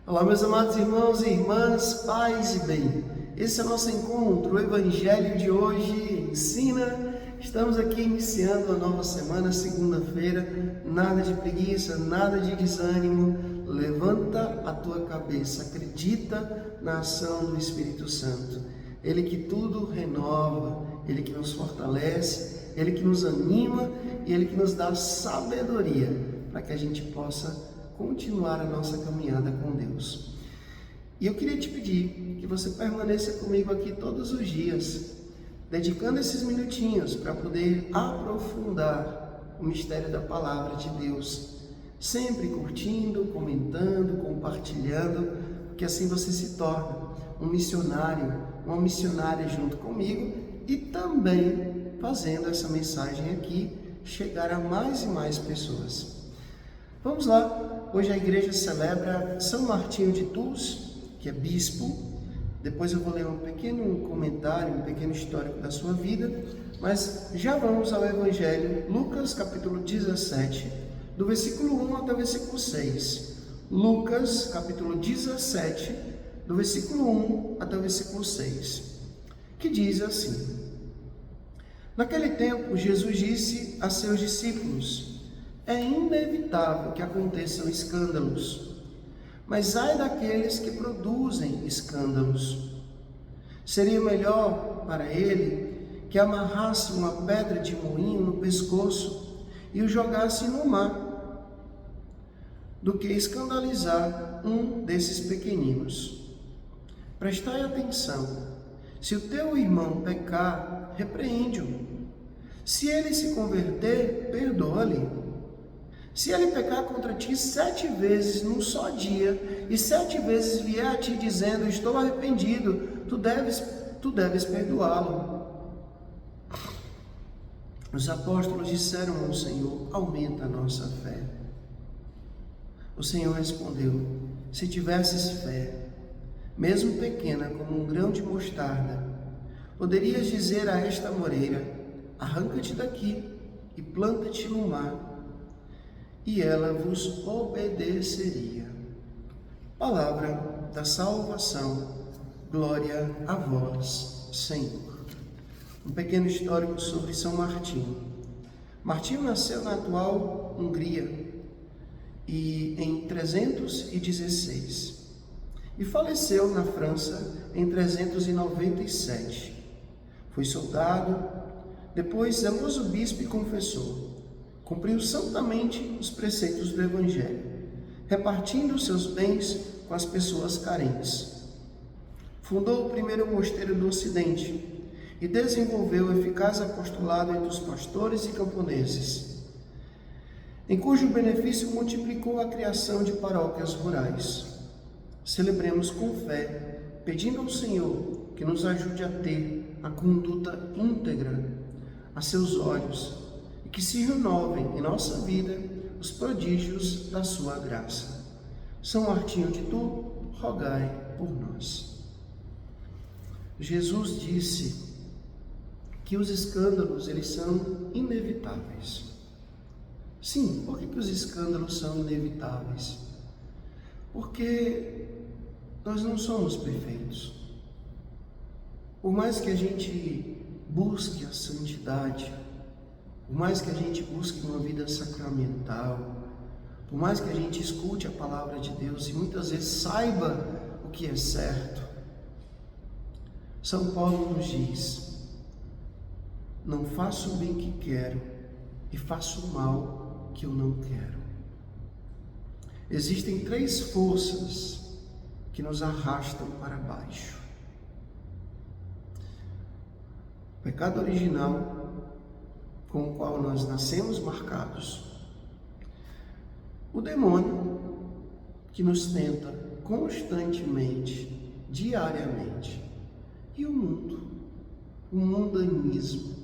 Olá, meus amados irmãos e irmãs, paz e bem. Esse é o nosso encontro, o Evangelho de hoje ensina. Estamos aqui iniciando a nova semana, segunda-feira. Nada de preguiça, nada de desânimo. Levanta a tua cabeça, acredita na ação do Espírito Santo. Ele que tudo renova, Ele que nos fortalece, Ele que nos anima e Ele que nos dá sabedoria para que a gente possa continuar a nossa caminhada com Deus. E eu queria te pedir que você permaneça comigo aqui todos os dias, dedicando esses minutinhos para poder aprofundar o mistério da palavra de Deus, sempre curtindo, comentando, compartilhando, porque assim você se torna um missionário, uma missionária junto comigo e também fazendo essa mensagem aqui chegar a mais e mais pessoas. Vamos lá, hoje a igreja celebra São Martinho de Tours, que é bispo. Depois eu vou ler um pequeno comentário, um pequeno histórico da sua vida, mas já vamos ao Evangelho, Lucas capítulo 17, do versículo 1 até o versículo 6. Lucas capítulo 17, do versículo 1 até o versículo 6, que diz assim: Naquele tempo, Jesus disse a seus discípulos: é inevitável que aconteçam escândalos, mas ai daqueles que produzem escândalos. Seria melhor para ele que amarrasse uma pedra de moinho no pescoço e o jogasse no mar, do que escandalizar um desses pequeninos. Prestai atenção: se o teu irmão pecar, repreende-o. Se ele se converter, perdoa-lhe. Se ele pecar contra ti 7 vezes num só dia, e 7 vezes vier a ti dizendo: estou arrependido, tu deves perdoá-lo. Os apóstolos disseram ao Senhor: aumenta a nossa fé. O Senhor respondeu: se tivesses fé, mesmo pequena como um grão de mostarda, poderias dizer a esta moreira: arranca-te daqui e planta-te no mar, e ela vos obedeceria. Palavra da salvação, glória a vós, Senhor. Um pequeno histórico sobre São Martinho. Martinho nasceu na atual Hungria em 316 e faleceu na França em 397. Foi soldado, depois zeloso bispo e confessor. Cumpriu santamente os preceitos do Evangelho, repartindo seus bens com as pessoas carentes. Fundou o primeiro mosteiro do Ocidente e desenvolveu eficaz apostolado entre os pastores e camponeses, em cujo benefício multiplicou a criação de paróquias rurais. Celebremos com fé, pedindo ao Senhor que nos ajude a ter a conduta íntegra a seus olhos, que se renovem em nossa vida os prodígios da sua graça. São Martinho de Tours, rogai por nós. Jesus disse que os escândalos, eles são inevitáveis. Sim, por que os escândalos são inevitáveis? Porque nós não somos perfeitos. Por mais que a gente busque a santidade, por mais que a gente busque uma vida sacramental, por mais que a gente escute a palavra de Deus e muitas vezes saiba o que é certo, São Paulo nos diz: não faço o bem que quero e faço o mal que eu não quero. Existem 3 forças que nos arrastam para baixo: o pecado original, com o qual nós nascemos marcados, o demônio, que nos tenta constantemente, diariamente, e o mundanismo.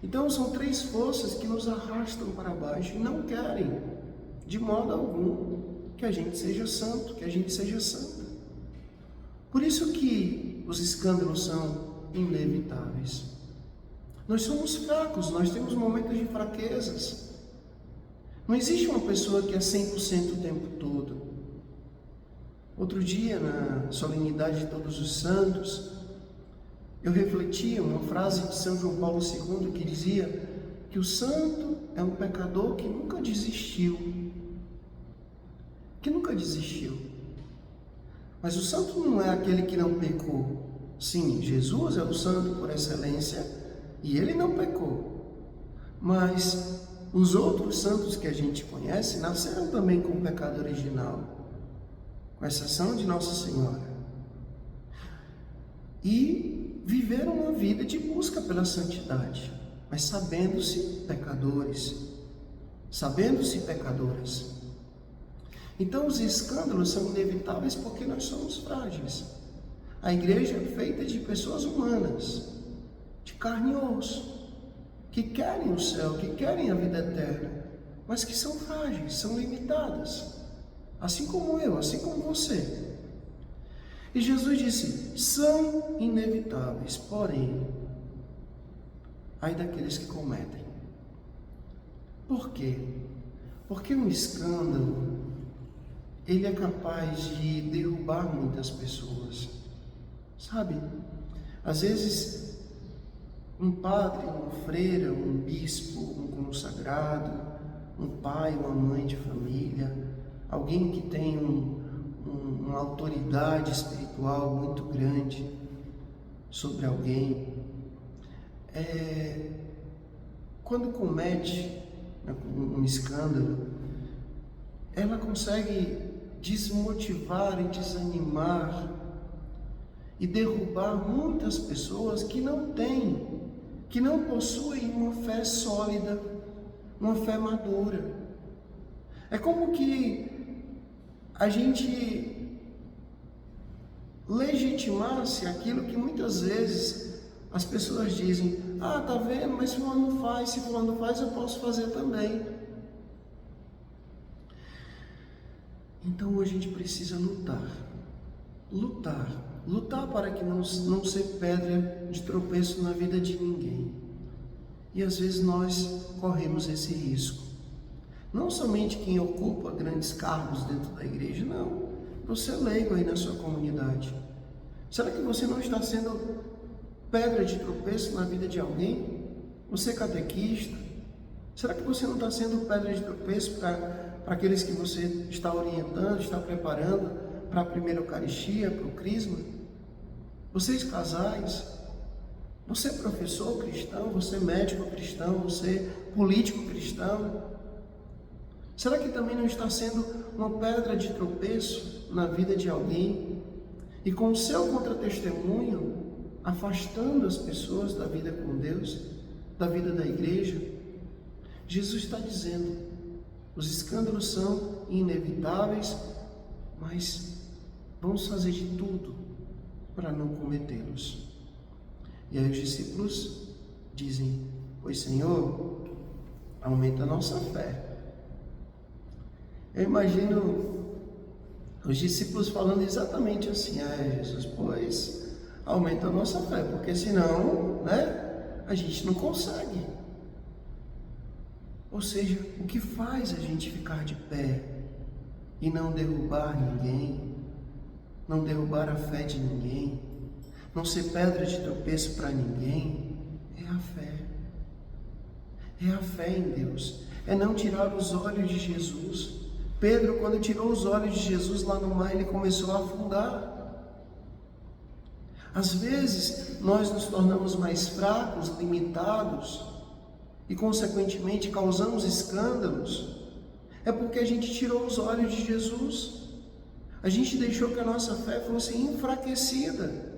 Então são 3 forças que nos arrastam para baixo e não querem, de modo algum, que a gente seja santo, que a gente seja santa. Por isso que os escândalos são inevitáveis. Nós somos fracos, nós temos momentos de fraquezas. Não existe uma pessoa que é 100% o tempo todo. Outro dia, na solenidade de Todos os Santos, eu refletia uma frase de São João Paulo II que dizia que o santo é um pecador que nunca desistiu. Mas o santo não é aquele que não pecou. Sim, Jesus é o santo por excelência e ele não pecou. Mas os outros santos que a gente conhece nasceram também com o pecado original, com exceção de Nossa Senhora. E viveram uma vida de busca pela santidade, mas sabendo-se pecadores, sabendo-se pecadoras. Então os escândalos são inevitáveis porque nós somos frágeis. A igreja é feita de pessoas humanas, de carne e osso, que querem o céu, que querem a vida eterna, mas que são frágeis, são limitadas, assim como eu, assim como você. E Jesus disse, são inevitáveis, porém, ai daqueles que cometem. Por quê? Porque um escândalo, ele é capaz de derrubar muitas pessoas, sabe? Às vezes, um padre, uma freira, um bispo, um consagrado, um pai, uma mãe de família, alguém que tem uma autoridade espiritual muito grande sobre alguém, quando comete um escândalo, ela consegue desmotivar e desanimar e derrubar muitas pessoas que não têm, que não possuem uma fé sólida, uma fé madura. É como que a gente legitimasse aquilo que muitas vezes as pessoas dizem, tá vendo, mas se fulano faz, eu posso fazer também. Então a gente precisa lutar para que não ser pedra de tropeço na vida de ninguém. E às vezes nós corremos esse risco. Não somente quem ocupa grandes cargos dentro da igreja, não. Você é leigo aí na sua comunidade. Será que você não está sendo pedra de tropeço na vida de alguém? Você é catequista? Será que você não está sendo pedra de tropeço para aqueles que você está orientando, está preparando para a primeira Eucaristia, para o Crisma? Vocês casais? Você é professor cristão? Você é médico cristão? Você é político cristão? Será que também não está sendo uma pedra de tropeço na vida de alguém? E com o seu contra-testemunho, afastando as pessoas da vida com Deus, da vida da igreja? Jesus está dizendo, os escândalos são inevitáveis, mas vamos fazer de tudo para não cometê-los. E aí os discípulos dizem, pois Senhor, aumenta a nossa fé. Eu imagino os discípulos falando exatamente assim, Jesus, pois aumenta a nossa fé, porque senão, a gente não consegue. Ou seja, o que faz a gente ficar de pé e não derrubar ninguém, não derrubar a fé de ninguém, não ser pedra de tropeço para ninguém, é a fé. É a fé em Deus, é não tirar os olhos de Jesus. Pedro, quando tirou os olhos de Jesus lá no mar, ele começou a afundar. Às vezes, nós nos tornamos mais fracos, limitados, e consequentemente causamos escândalos, é porque a gente tirou os olhos de Jesus. A gente deixou que a nossa fé fosse enfraquecida.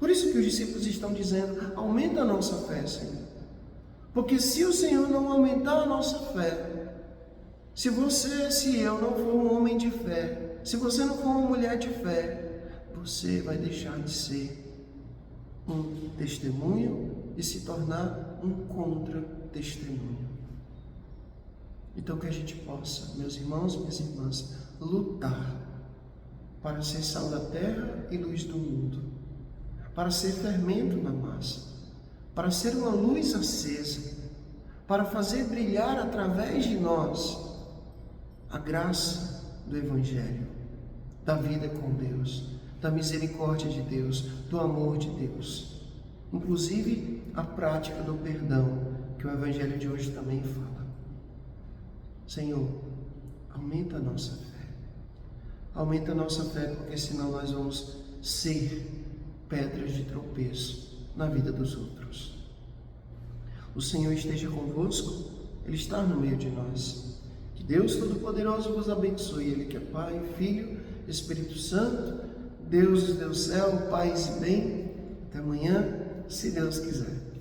Por isso que os discípulos estão dizendo, aumenta a nossa fé, Senhor. Porque se o Senhor não aumentar a nossa fé, se eu não for um homem de fé, se você não for uma mulher de fé, você vai deixar de ser um testemunho e se tornar um contra-testemunho. Então que a gente possa, meus irmãos, minhas irmãs, lutar para ser sal da terra e luz do mundo, para ser fermento na massa, para ser uma luz acesa, para fazer brilhar através de nós a graça do Evangelho, da vida com Deus, da misericórdia de Deus, do amor de Deus. Inclusive a prática do perdão, que o Evangelho de hoje também fala. Senhor, aumenta a nossa fé. Aumenta a nossa fé, porque senão nós vamos ser pedras de tropeço na vida dos outros. O Senhor esteja convosco, Ele está no meio de nós. Que Deus Todo-Poderoso vos abençoe, Ele que é Pai, Filho, Espírito Santo, Deus do céu, paz e bem. Até amanhã, se Deus quiser.